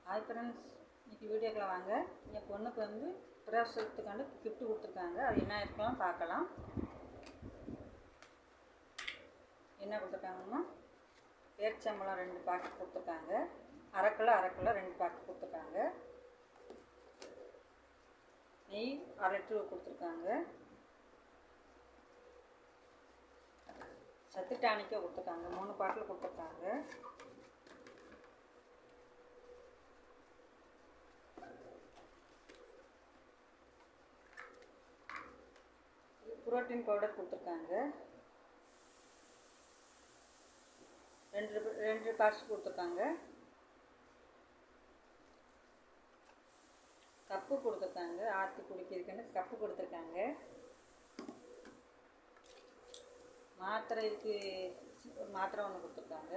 Hi friends, இன்றைக்கி வீடியோக்குள்ள வாங்க. என் பொண்ணுக்கு வந்து பிரசவத்துக்காண்டு கிஃப்ட் கொடுத்துருக்காங்க. அது என்ன இருக்கலாம் பார்க்கலாம். என்ன கொடுத்துருக்காங்கன்னா, பேரிச்சம்பழம் 2 பாக்கெட் கொடுத்துருக்காங்க. அரை கிலோ 2 பாக்கெட் கொடுத்துருக்காங்க. நெய் 1/2 லிட்டர் கொடுத்துருக்காங்க. சத்து டானிக்காக கொடுத்துருக்காங்க. 3 பாட்டில் கொடுத்துருக்காங்க. புரோட்டீன் பவுடர் கொடுத்துருக்காங்க. 2 பார்ட்ஸ் கொடுத்துருக்காங்க. கப்பு கொடுத்துருக்காங்க. ஆற்றி குடிக்கிறதுக்குன்னு கப்பு கொடுத்துருக்காங்க. மாத்திரைக்கு ஒரு மாத்திரை ஒன்று கொடுத்துருக்காங்க.